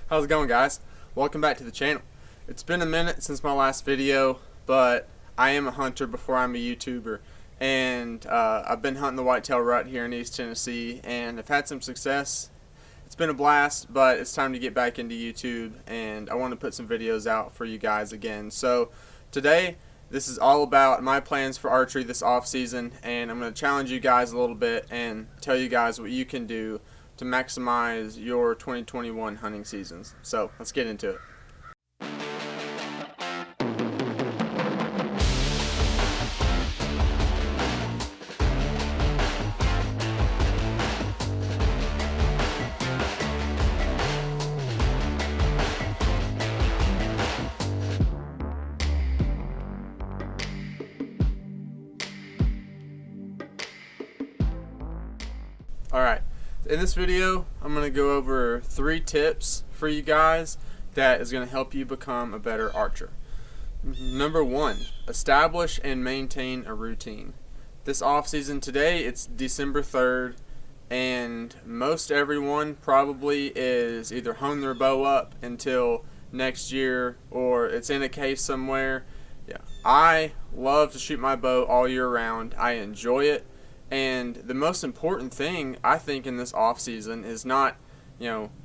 How's it going, guys? Welcome back to the channel. It's been a minute since my last video, but I am a hunter before I'm a YouTuber, and I've been hunting the whitetail rut here in East Tennessee, and I've had some success. It's been a blast, but it's time to get back into YouTube, and I want to put some videos out for you guys again. So today, this is all about my plans for archery this off season, and I'm going to challenge you guys a little bit and tell you guys what you can do to maximize your 2021 hunting seasons. So let's get into it. Alright, in this video I'm going to go over 3 tips for you guys that is going to help you become a better archer. Number 1, establish and maintain a routine. This off season, today it's December 3rd, and most everyone probably is either hone their bow up until next year or it's in a case somewhere. Yeah, I love to shoot my bow all year round. I enjoy it. And the most important thing, I think, in this off season is not,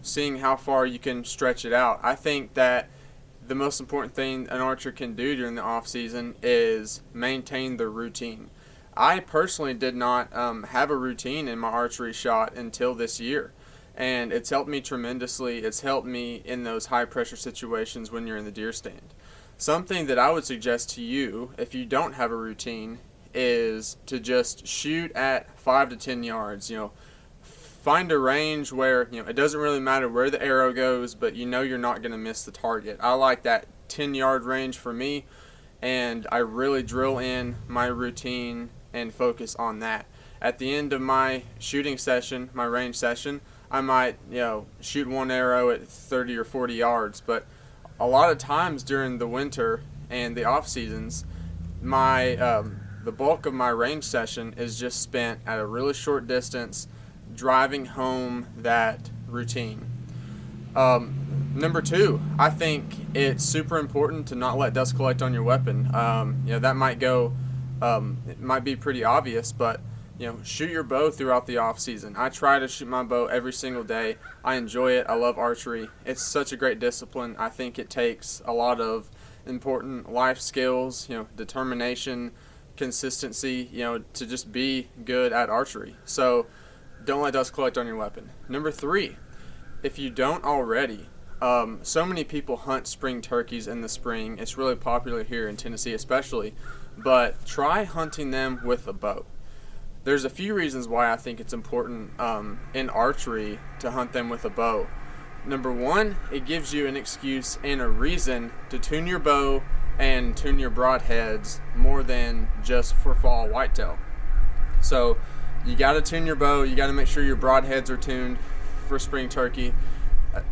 seeing how far you can stretch it out. I think that the most important thing an archer can do during the off season is maintain the routine. I personally did not have a routine in my archery shot until this year, and it's helped me tremendously. It's helped me in those high pressure situations when you're in the deer stand. Something that I would suggest to you, if you don't have a routine, is to just shoot at 5 to 10 yards. Find a range where it doesn't really matter where the arrow goes, but you're not going to miss the target. I like that 10-yard range for me, and I really drill in my routine and focus on that. At the end of my shooting session, my range session, I might shoot one arrow at 30 or 40 yards, but a lot of times during the winter and the off seasons, the bulk of my range session is just spent at a really short distance driving home that routine. Number 2, I think it's super important to not let dust collect on your weapon. That might it might be pretty obvious, but shoot your bow throughout the off season. I try to shoot my bow every single day. I enjoy it. I love archery. It's such a great discipline. I think it takes a lot of important life skills, determination, consistency, to just be good at archery. So don't let dust collect on your weapon. Number 3, if you don't already, so many people hunt spring turkeys in the spring. It's really popular here in Tennessee especially, but try hunting them with a bow. There's a few reasons why I think it's important in archery to hunt them with a bow. Number 1, it gives you an excuse and a reason to tune your bow and tune your broadheads more than just for fall whitetail. So you got to tune your bow, you got to make sure your broadheads are tuned for spring turkey.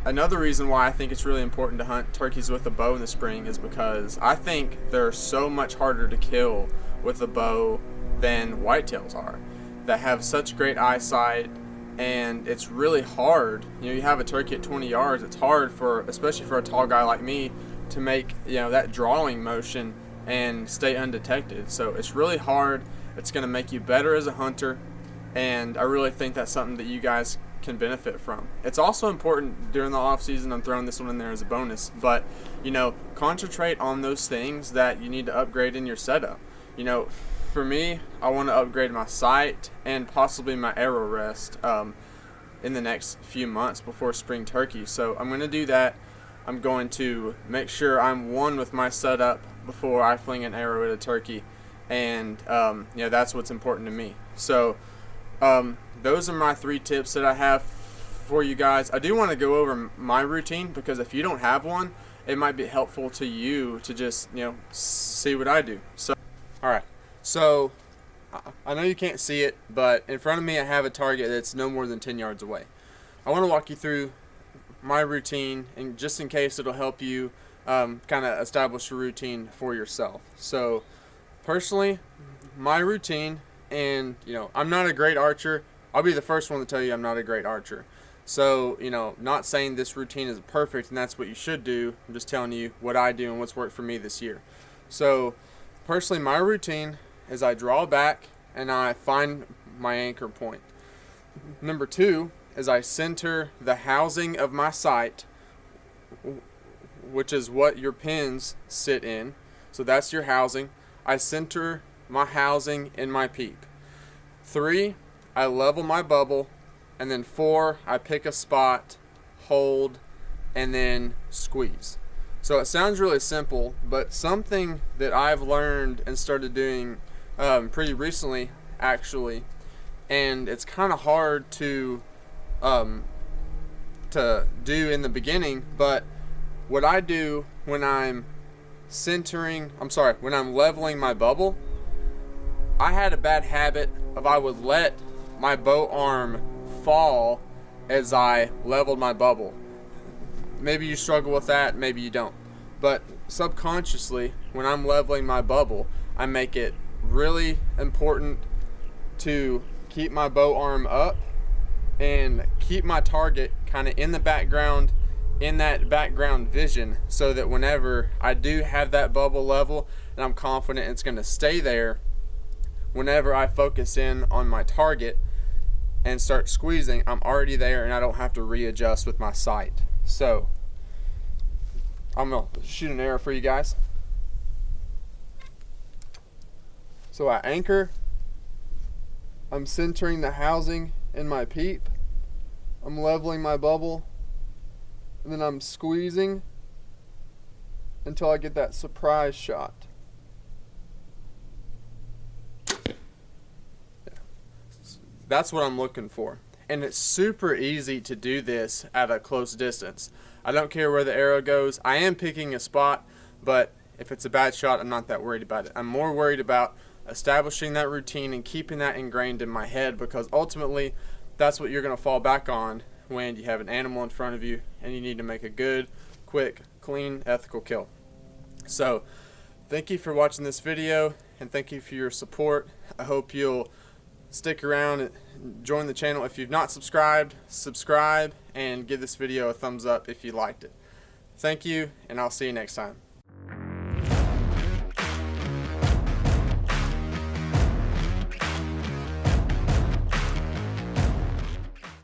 Another reason why I think it's really important to hunt turkeys with a bow in the spring is because I think they're so much harder to kill with a bow than whitetails are, that have such great eyesight, and it's really hard. You have a turkey at 20 yards, it's hard especially for a tall guy like me, to make that drawing motion and stay undetected. So it's really hard. It's going to make you better as a hunter, and I really think that's something that you guys can benefit from. It's also important during the off season. I'm throwing this one in there as a bonus, but concentrate on those things that you need to upgrade in your setup. For me, I want to upgrade my sight and possibly my arrow rest in the next few months before spring turkey. So I'm going to do that. I'm going to make sure I'm one with my setup before I fling an arrow at a turkey, and that's what's important to me. So those are my 3 tips that I have for you guys. I do want to go over my routine, because if you don't have one, it might be helpful to you to just see what I do. So alright, so I know you can't see it, but in front of me I have a target that's no more than 10 yards away. I want to walk you through my routine, and just in case it'll help you kind of establish a routine for yourself. So personally, my routine, and I'm not a great archer. I'll be the first one to tell you I'm not a great archer. So, not saying this routine is perfect and that's what you should do. I'm just telling you what I do and what's worked for me this year. So, personally, my routine is I draw back and I find my anchor point. Number 2 is I center the housing of my sight, which is what your pins sit in. So that's your housing. I center my housing in my peep. 3, I level my bubble. And then 4, I pick a spot, hold, and then squeeze. So it sounds really simple, but something that I've learned and started doing pretty recently, actually, and it's kind of hard to do in the beginning, but what I do when I'm when I'm leveling my bubble, I had a bad habit of I would let my bow arm fall as I leveled my bubble. Maybe you struggle with that, maybe you don't. But subconsciously, when I'm leveling my bubble, I make it really important to keep my bow arm up and keep my target kind of in the background, in that background vision, so that whenever I do have that bubble level and I'm confident it's going to stay there, whenever I focus in on my target and start squeezing, I'm already there and I don't have to readjust with my sight. So I'm going to shoot an arrow for you guys. So I anchor, I'm centering the housing in my peep, I'm leveling my bubble, and then I'm squeezing until I get that surprise shot. That's what I'm looking for. And it's super easy to do this at a close distance. I don't care where the arrow goes. I am picking a spot, but if it's a bad shot, I'm not that worried about it. I'm more worried about establishing that routine and keeping that ingrained in my head, because ultimately that's what you're going to fall back on when you have an animal in front of you and you need to make a good, quick, clean, ethical kill. So thank you for watching this video and thank you for your support. I hope you'll stick around and join the channel. If you've not subscribed, subscribe and give this video a thumbs up if you liked it. Thank you, and I'll see you next time.